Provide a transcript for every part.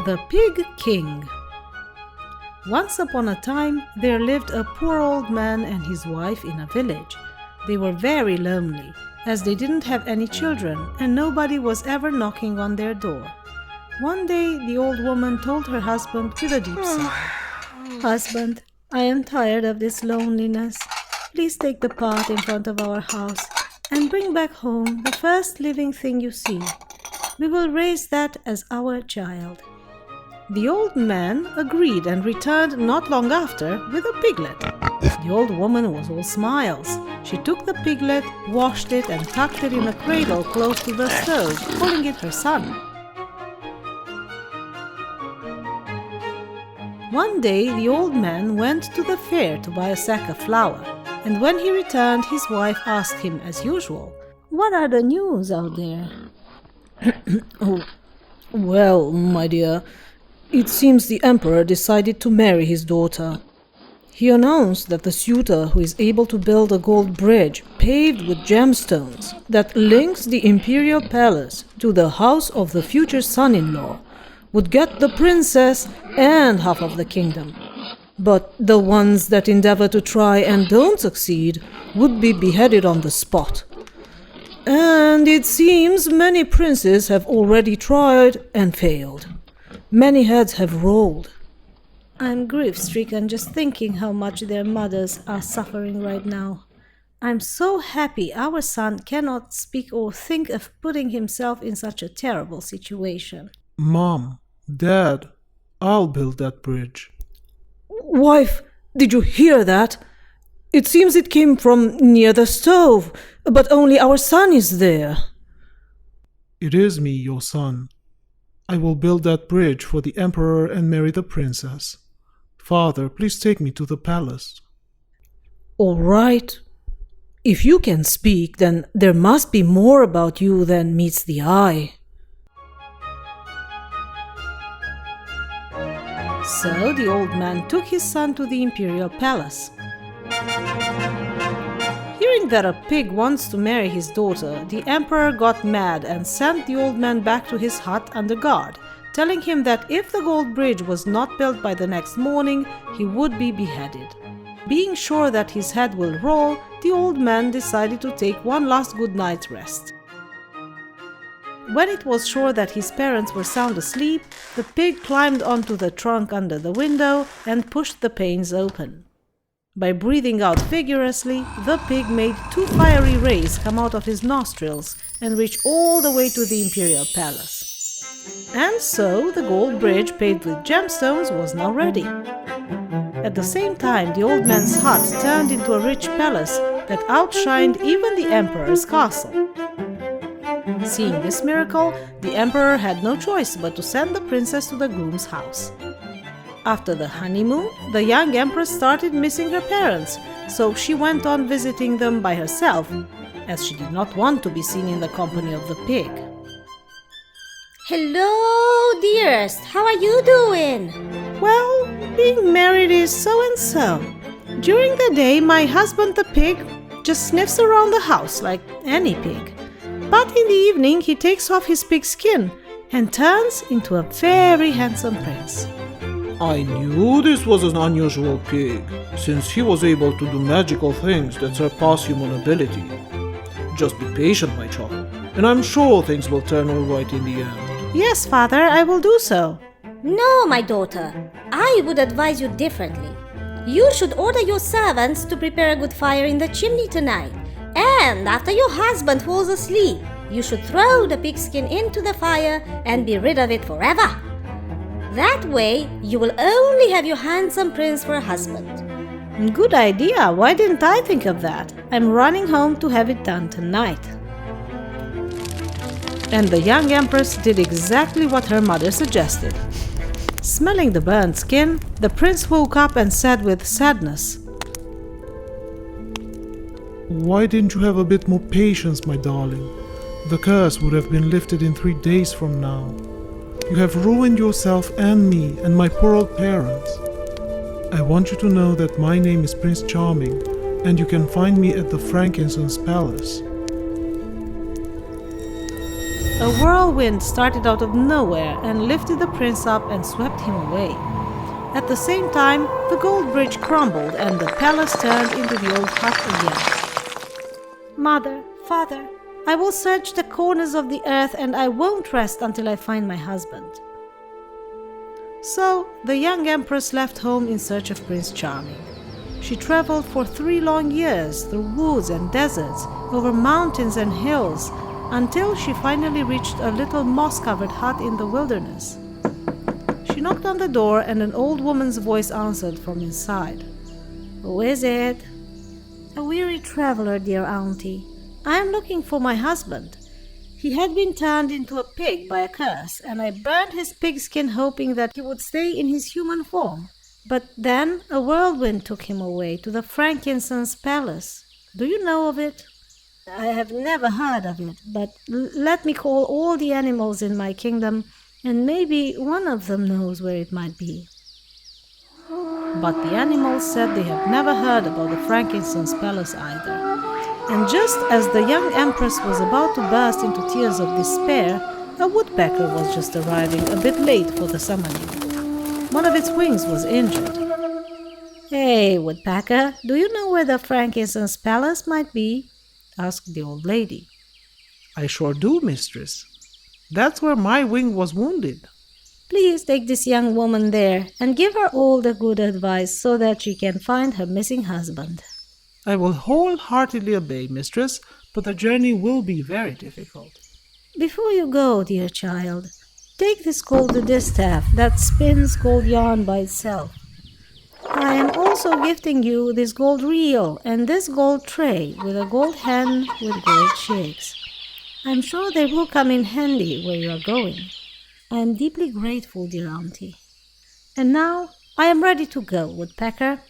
The Pig King. Once upon a time, there lived a poor old man and his wife in a village. They were very lonely, as they didn't have any children and nobody was ever knocking on their door. One day, the old woman told her husband with a deep sigh, "Husband, I am tired of this loneliness. Please take the path in front of our house and bring back home the first living thing you see. We will raise that as our child." The old man agreed and returned not long after with a piglet. The old woman was all smiles. She took the piglet, washed it and tucked it in a cradle close to the stove, calling it her son. One day the old man went to the fair to buy a sack of flour, and when he returned his wife asked him as usual, "What are the news out there?" "Oh, well, my dear, it seems the emperor decided to marry his daughter. He announced that the suitor who is able to build a gold bridge paved with gemstones that links the imperial palace to the house of the future son-in-law would get the princess and half of the kingdom. But the ones that endeavor to try and don't succeed would be beheaded on the spot. And it seems many princes have already tried and failed. Many heads have rolled." I'm grief-stricken just thinking how much their mothers are suffering right now. I'm so happy our son cannot speak or think of putting himself in such a terrible situation. "Mom, Dad, I'll build that bridge." "Wife, did you hear that? It seems it came from near the stove, but only our son is there." "It is me, your son. I will build that bridge for the emperor and marry the princess. Father, please take me to the palace." "All right. If you can speak, then there must be more about you than meets the eye." So the old man took his son to the imperial palace. Hearing that a pig wants to marry his daughter, the emperor got mad and sent the old man back to his hut under guard, telling him that if the gold bridge was not built by the next morning, he would be beheaded. Being sure that his head will roll, the old man decided to take one last good night's rest. When it was sure that his parents were sound asleep, the pig climbed onto the trunk under the window and pushed the panes open. By breathing out vigorously, the pig made 2 fiery rays come out of his nostrils and reach all the way to the imperial palace. And so the gold bridge paved with gemstones was now ready. At the same time, the old man's hut turned into a rich palace that outshined even the emperor's castle. Seeing this miracle, the emperor had no choice but to send the princess to the groom's house. After the honeymoon, the young empress started missing her parents, so she went on visiting them by herself, as she did not want to be seen in the company of the pig. Hello, dearest. How are you doing? Well, being married is so and so. During the day, my husband the pig just sniffs around the house like any pig. But in the evening, he takes off his pig skin and turns into a very handsome prince. "I knew this was an unusual pig, since he was able to do magical things that surpass human ability. Just be patient, my child, and I'm sure things will turn all right in the end." Yes, father, I will do so. No, my daughter. I would advise you differently. You should order your servants to prepare a good fire in the chimney tonight. And after your husband falls asleep, you should throw the pigskin into the fire and be rid of it forever. That way, you will only have your handsome prince for a husband. Good idea. Why didn't I think of that? I'm running home to have it done tonight. And the young empress did exactly what her mother suggested. Smelling the burnt skin, the prince woke up and said with sadness, "Why didn't you have a bit more patience, my darling? The curse would have been lifted in 3 days from now. You have ruined yourself and me and my poor old parents. I want you to know that my name is Prince Charming, and you can find me at the Frankincense Palace." a whirlwind started out of nowhere and lifted the prince up and swept him away. At the same time, the gold bridge crumbled and the palace turned into the old hut again. Mother, father, I will search the corners of the earth and I won't rest until I find my husband. So, the young empress left home in search of Prince Charming. She traveled for 3 long years through woods and deserts, over mountains and hills, until she finally reached a little moss-covered hut in the wilderness. She knocked on the door and an old woman's voice answered from inside. Who is it? A weary traveler, dear auntie. I am looking for my husband. He had been turned into a pig by a curse, and I burned his pigskin hoping that he would stay in his human form. But then a whirlwind took him away to the frankincense palace. Do you know of it? I have never heard of it, but let me call all the animals in my kingdom, and maybe one of them knows where it might be. But the animals said they have never heard about the frankincense palace either. And just as the young empress was about to burst into tears of despair, a woodpecker was just arriving a bit late for the summoning. One of its wings was injured. Hey, woodpecker, do you know where the frankincense palace might be? Asked the old lady. I sure do, mistress. That's where my wing was wounded. Please take this young woman there and give her all the good advice so that she can find her missing husband. I will wholeheartedly obey, mistress, but the journey will be very difficult. Before you go, dear child, take this gold distaff that spins gold yarn by itself. I am also gifting you this gold reel and this gold tray with a gold hen with gold chicks. I'm sure they will come in handy where you are going. I am deeply grateful, dear auntie. And now I am ready to go, woodpecker.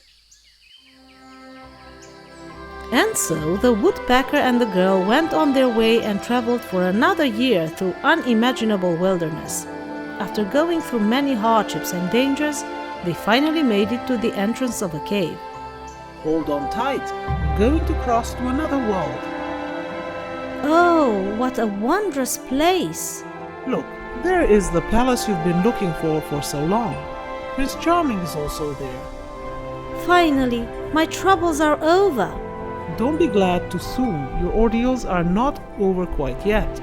And so the woodpecker and the girl went on their way and traveled for another year through unimaginable wilderness. After going through many hardships and dangers, they finally made it to the entrance of a cave. Hold on tight. We're going to cross to another world. Oh, what a wondrous place! Look, there is the palace you've been looking for so long. Prince Charming is also there. Finally, my troubles are over. Don't be glad too soon. Your ordeals are not over quite yet.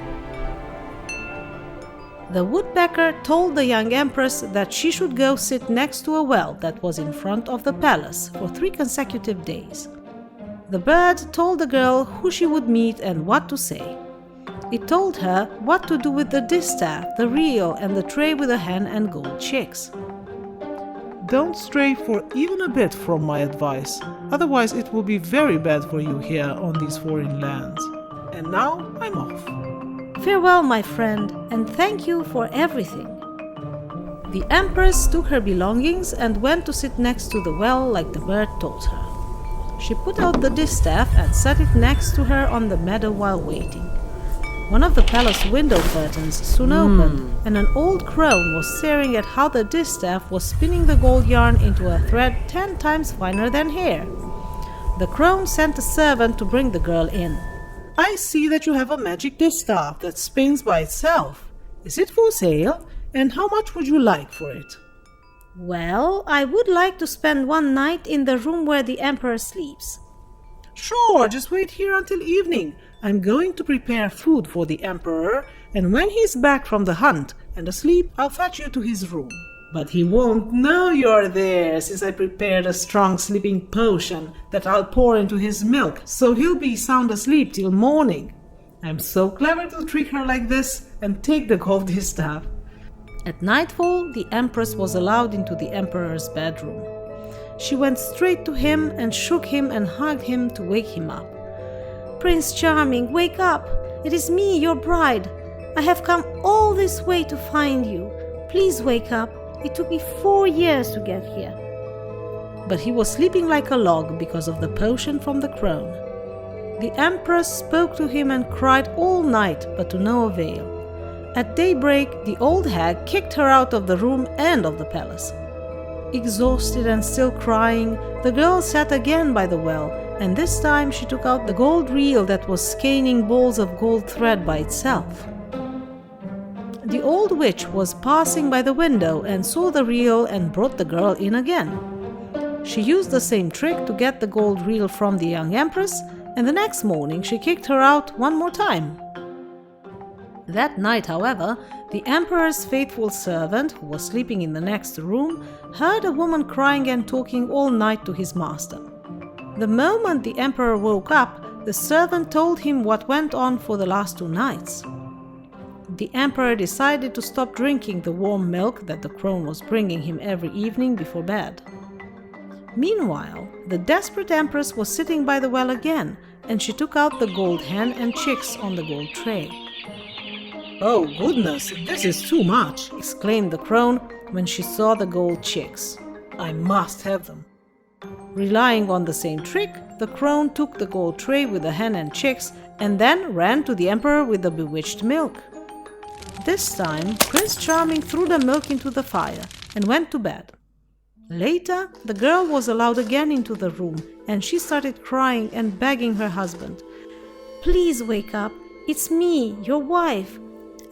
The woodpecker told the young empress that she should go sit next to a well that was in front of the palace for 3 consecutive days. The bird told the girl who she would meet and what to say. It told her what to do with the distaff, the reel, and the tray with the hen and gold chicks. Don't stray for even a bit from my advice, otherwise it will be very bad for you here on these foreign lands. And now I'm off. Farewell, my friend, and thank you for everything. The empress took her belongings and went to sit next to the well like the bird told her. She put out the distaff and set it next to her on the meadow while waiting. One of the palace window curtains soon opened, and an old crone was staring at how the distaff was spinning the gold yarn into a thread 10 times finer than hair. The crone sent a servant to bring the girl in. I see that you have a magic distaff that spins by itself. Is it for sale? And how much would you like for it? Well, I would like to spend 1 night in the room where the emperor sleeps. Sure, just wait here until evening. I'm going to prepare food for the emperor, and when he's back from the hunt and asleep, I'll fetch you to his room. But he won't know you're there, since I prepared a strong sleeping potion that I'll pour into his milk, so he'll be sound asleep till morning. I'm so clever to trick her like this and take the gold distaff. At nightfall, the empress was allowed into the emperor's bedroom. She went straight to him and shook him and hugged him to wake him up. Prince Charming, wake up! It is me, your bride. I have come all this way to find you. Please wake up. It took me 4 years to get here. But he was sleeping like a log because of the potion from the crone. The empress spoke to him and cried all night, but to no avail. At daybreak, the old hag kicked her out of the room and of the palace. Exhausted and still crying, the girl sat again by the well, and this time she took out the gold reel that was skeins balls of gold thread by itself. The old witch was passing by the window and saw the reel and brought the girl in again. She used the same trick to get the gold reel from the young empress, and the next morning she kicked her out one more time. That night, however, the emperor's faithful servant, who was sleeping in the next room, heard a woman crying and talking all night to his master. The moment the emperor woke up, the servant told him what went on for the last 2 nights. The emperor decided to stop drinking the warm milk that the crone was bringing him every evening before bed. Meanwhile, the desperate empress was sitting by the well again, and she took out the gold hen and chicks on the gold tray. Oh goodness, this is too much, Exclaimed the crone when she saw the gold chicks. I must have them. Relying on the same trick, the crone took the gold tray with the hen and chicks and then ran to the emperor with the bewitched milk. This time, Prince Charming threw the milk into the fire and went to bed. Later, the girl was allowed again into the room, and she started crying and begging her husband. Please wake up. It's me, your wife.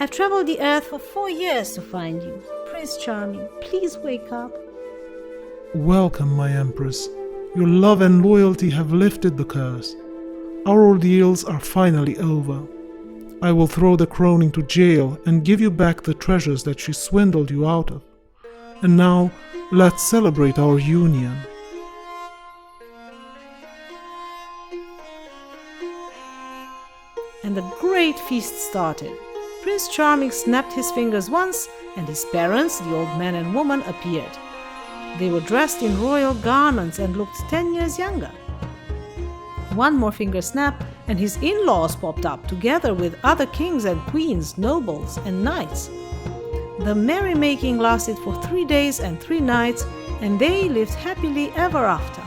I've traveled the earth for 4 years to find you. Prince Charming, please wake up. Welcome, my empress. Your love and loyalty have lifted the curse. Our ordeals are finally over. I will throw the crone into jail and give you back the treasures that she swindled you out of. And now, let's celebrate our union. And a great feast started. Prince Charming snapped his fingers once, and his parents, the old man and woman, appeared. They were dressed in royal garments and looked 10 years younger. One more finger snap, and his in-laws popped up, together with other kings and queens, nobles and knights. The merrymaking lasted for 3 days and 3 nights, and they lived happily ever after.